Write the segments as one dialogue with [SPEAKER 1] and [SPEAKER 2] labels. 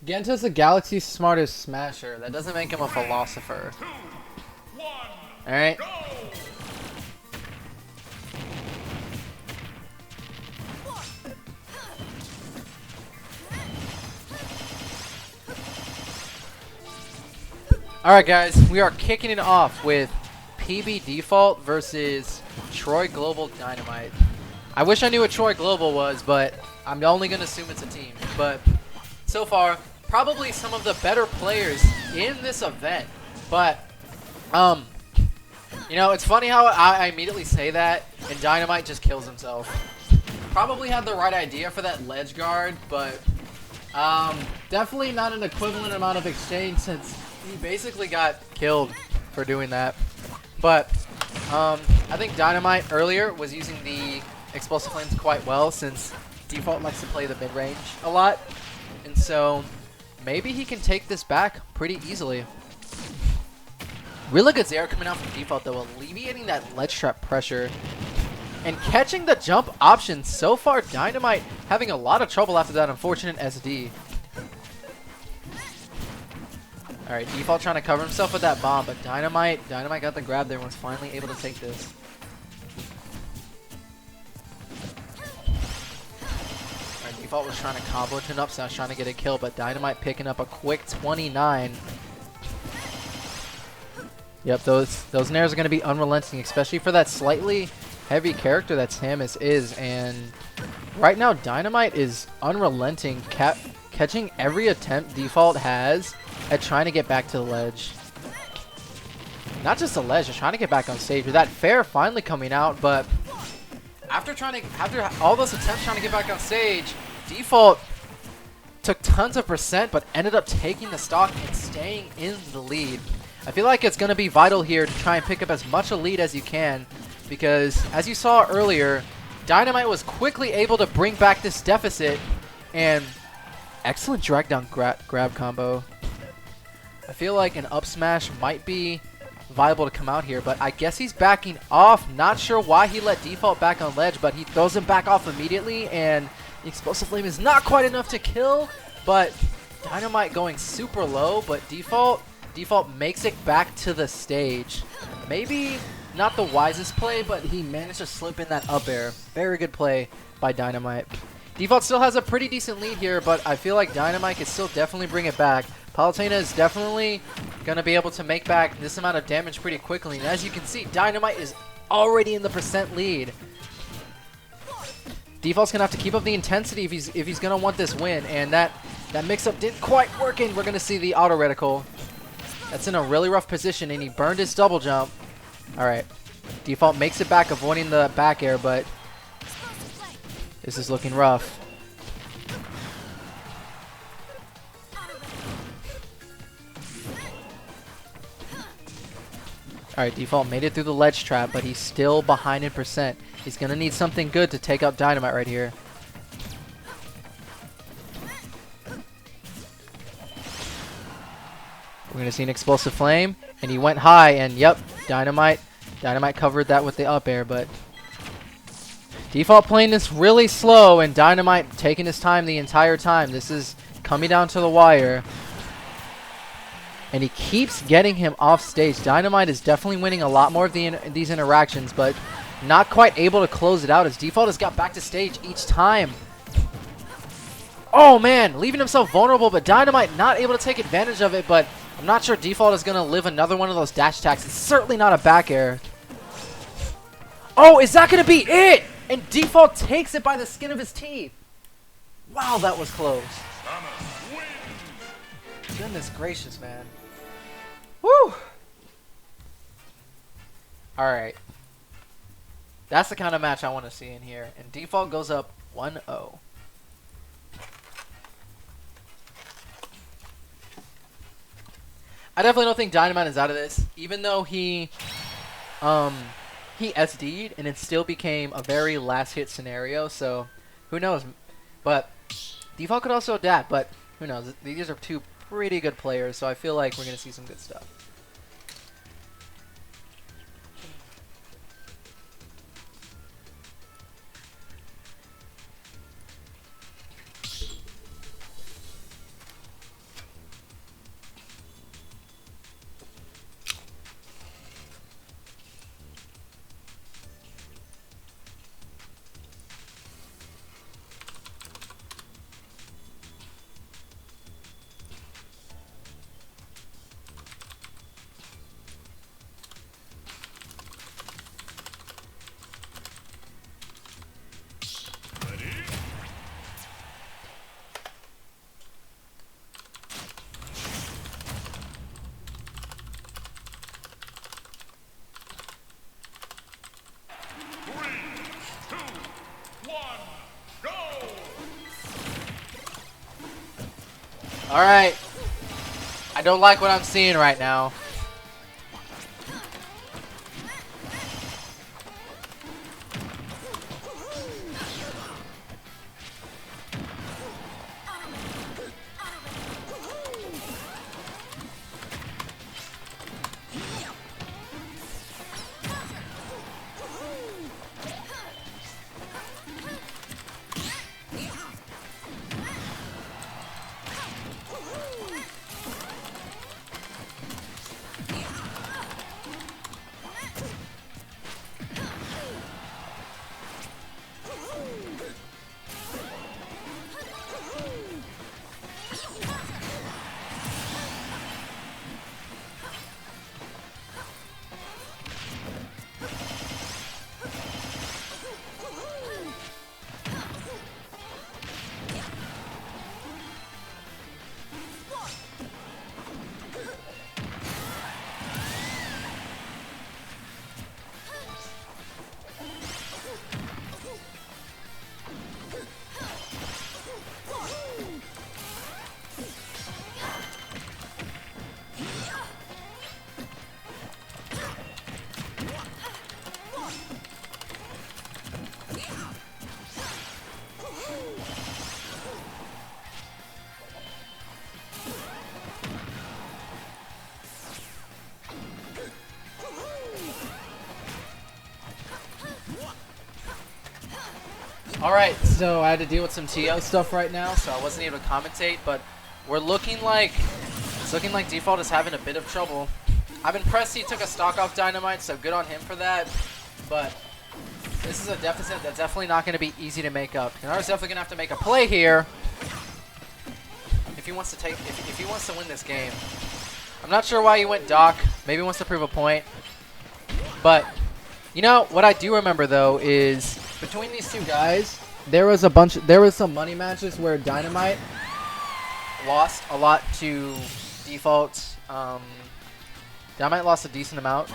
[SPEAKER 1] Genta's the galaxy's smartest smasher. That doesn't make him a philosopher. Alright. Alright guys, we are kicking it off with PB Default versus Troy Global Dynamite. I wish I knew what Troy Global was, but I'm only going to assume it's a team. But so far, probably some of the better players in this event. But, you know, it's funny how I immediately say that, and Dynamite just kills himself. Probably had the right idea for that ledge guard, but definitely not an equivalent amount of exchange since he basically got killed for doing that. But I think Dynamite earlier was using the explosive flames quite well since Default likes to play the mid-range a lot. And so maybe he can take this back pretty easily. Really good Zero coming out from Default though, alleviating that ledge trap pressure. And catching the jump option. So far, Dynamite having a lot of trouble after that unfortunate SD. Alright, Default trying to cover himself with that bomb, but Dynamite got the grab there and was finally able to take this. Alright, Default was trying to combo into an up smash, trying to get a kill, but Dynamite picking up a quick 29. Yep, those nairs are going to be unrelenting, especially for that slightly heavy character that Samus is. And right now, Dynamite is unrelenting, catching every attempt Default has at trying to get back to the ledge. Not just the ledge, just trying to get back on stage. With that fair finally coming out, but after all those attempts trying to get back on stage, Default took tons of percent, but ended up taking the stock and staying in the lead. I feel like it's going to be vital here to try and pick up as much a lead as you can, because as you saw earlier, Dynamite was quickly able to bring back this deficit, and excellent drag down grab combo. I feel like an up smash might be viable to come out here, but I guess he's backing off. Not sure why he let Default back on ledge, but he throws him back off immediately, and the explosive flame is not quite enough to kill, but Dynamite going super low, but Default makes it back to the stage. Maybe not the wisest play, but he managed to slip in that up air. Very good play by Dynamite. Default still has a pretty decent lead here, but I feel like Dynamite can still definitely bring it back. Palutena is definitely going to be able to make back this amount of damage pretty quickly. And as you can see, Dynamite is already in the percent lead. Default's going to have to keep up the intensity if he's going to want this win. And that mix-up didn't quite work, and we're going to see the auto reticle. That's in a really rough position, and he burned his double jump. All right. Default makes it back, avoiding the back air, but this is looking rough. Alright, Default made it through the ledge trap, but he's still behind in percent. He's going to need something good to take out Dynamite right here. We're going to see an explosive flame, and he went high, and yep, Dynamite covered that with the up air, but Default playing this really slow, and Dynamite taking his time the entire time. This is coming down to the wire. And he keeps getting him off stage. Dynamite is definitely winning a lot more of these interactions, but not quite able to close it out as Default has got back to stage each time. Oh man, leaving himself vulnerable, but Dynamite not able to take advantage of it, but I'm not sure Default is going to live another one of those dash attacks. It's certainly not a back air. Oh, is that going to be it? And Default takes it by the skin of his teeth. Wow, that was close. Goodness gracious, man. Woo! Alright. That's the kind of match I want to see in here. And Default goes up 1-0. I definitely don't think Dynamite is out of this. Even though he SD'd and it still became a very last hit scenario. So, who knows? But Default could also adapt, but who knows? These are two pretty good players, so I feel like we're going to see some good stuff. Alright. I don't like what I'm seeing right now. Alright, so I had to deal with some TO stuff right now, so I wasn't able to commentate, but it's looking like Default is having a bit of trouble. I'm impressed he took a stock off Dynamite, so good on him for that, but this is a deficit that's definitely not going to be easy to make up. Kanara's definitely going to have to make a play here if he wants to win this game. I'm not sure why he went Doc. Maybe he wants to prove a point. But you know what I do remember though is between these two guys, there was some money matches where Dynamite lost a lot to Default. Dynamite lost a decent amount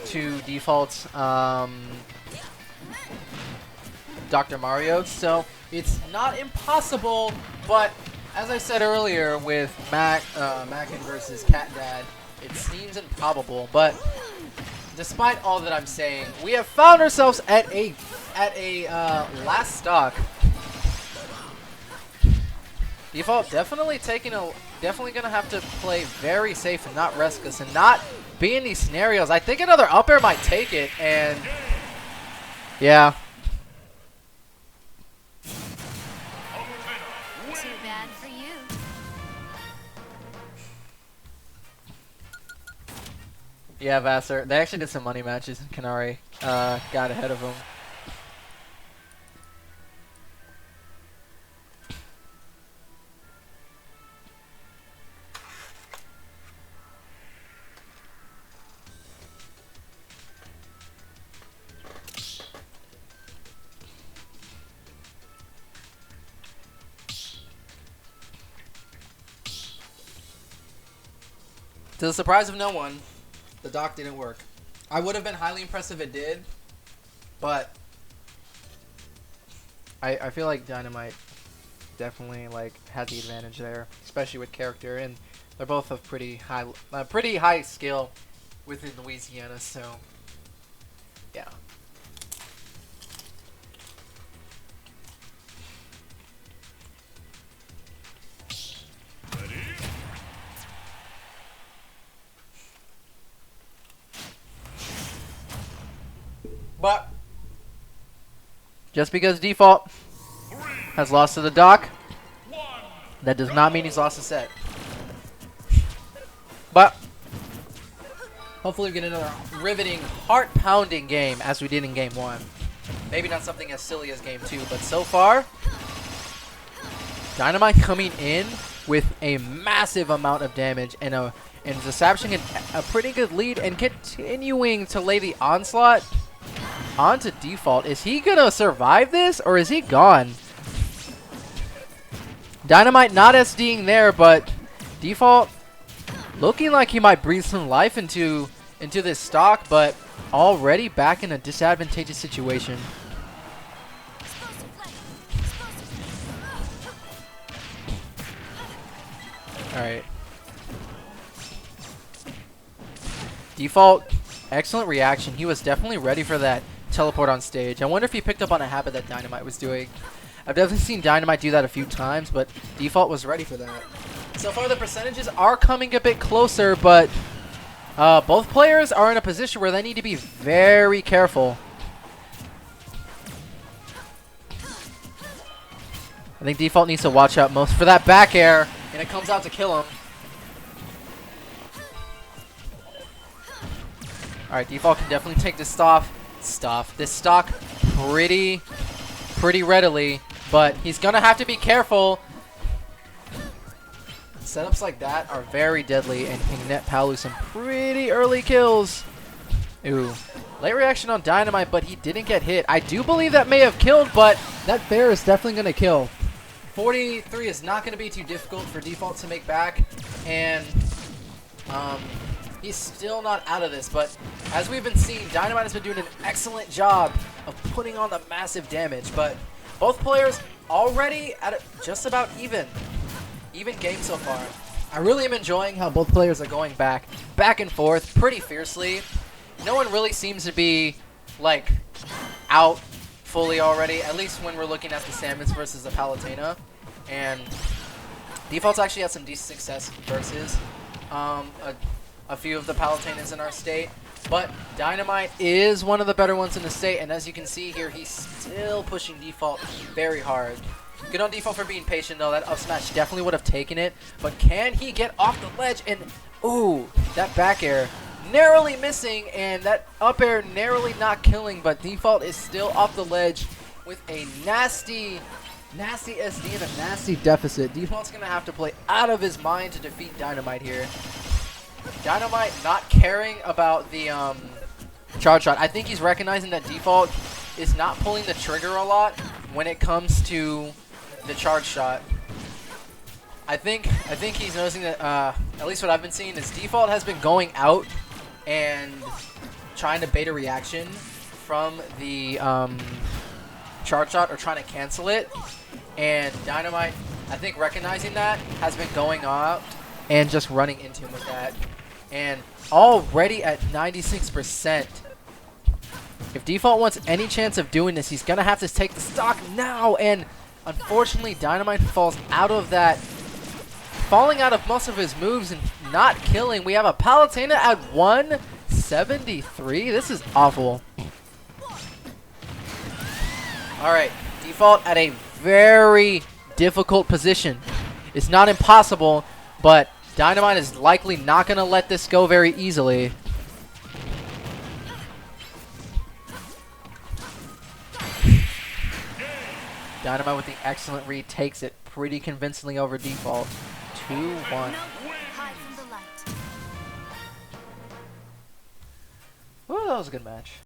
[SPEAKER 1] to Default Dr. Mario, so it's not impossible, but as I said earlier with Mackin versus Cat Dad, it seems improbable, but despite all that I'm saying, we have found ourselves at a last stock. Default definitely gonna have to play very safe and not risk us and not be in these scenarios. I think another up air might take it, and yeah.
[SPEAKER 2] Too bad for you.
[SPEAKER 1] Yeah, Vassar. They actually did some money matches, and Kanari got ahead of him. To the surprise of no one, the dock didn't work. I would have been highly impressed if it did, but I feel like Dynamite definitely had the advantage there, especially with character, and they're both of pretty high skill within Louisiana. So yeah. But just because Default has lost to the dock, that does not mean he's lost a set. But hopefully we get another riveting, heart-pounding game as we did in Game 1. Maybe not something as silly as Game 2, but so far, Dynamite coming in with a massive amount of damage and establishing a pretty good lead and continuing to lay the onslaught onto Default. Is he gonna survive this, or is he gone? Dynamite not SDing there, but Default looking like he might breathe some life into this stock, but already back in a disadvantageous situation. Alright. Default, excellent reaction. He was definitely ready for that teleport on stage. I wonder if he picked up on a habit that Dynamite was doing. I've definitely seen Dynamite do that a few times, but Default was ready for that. So far, the percentages are coming a bit closer, but both players are in a position where they need to be very careful. I think Default needs to watch out most for that back air, and it comes out to kill him. Alright, Default can definitely take this stock pretty readily, but he's gonna have to be careful. Setups like that are very deadly and can net Palu some pretty early kills. Ooh. Late reaction on Dynamite, but he didn't get hit. I do believe that may have killed, but that bear is definitely gonna kill. 43 is not gonna be too difficult for Default to make back, and he's still not out of this, but as we've been seeing, Dynamite has been doing an excellent job of putting on the massive damage, but both players already at just about even game so far. I really am enjoying how both players are going back and forth pretty fiercely. No one really seems to be like out fully already, at least when we're looking at the Salmons versus the Palutena. And Default's actually had some decent success versus a few of the Palutenas in our state, but Dynamite is one of the better ones in the state, and as you can see here, he's still pushing Default very hard. Good on Default for being patient, though. That up smash definitely would have taken it, but can he get off the ledge? And ooh, that back air narrowly missing, and that up air narrowly not killing, but Default is still off the ledge with a nasty SD and a nasty deficit. Default's gonna have to play out of his mind to defeat Dynamite here. Dynamite not caring about the charge shot. I think he's recognizing that Default is not pulling the trigger a lot when it comes to the charge shot. I think he's noticing that, at least what I've been seeing, is Default has been going out and trying to bait a reaction from the charge shot or trying to cancel it. And Dynamite, I think recognizing that, has been going out and just running into him with that. And already at 96%. If Default wants any chance of doing this, he's going to have to take the stock now. And unfortunately, Dynamite falls out of that, falling out of most of his moves and not killing. We have a Palutena at 173. This is awful. Alright, Default at a very difficult position. It's not impossible, but Dynamite is likely not going to let this go very easily. Dynamite with the excellent read takes it pretty convincingly over Default. 2-1. Well, that was a good match.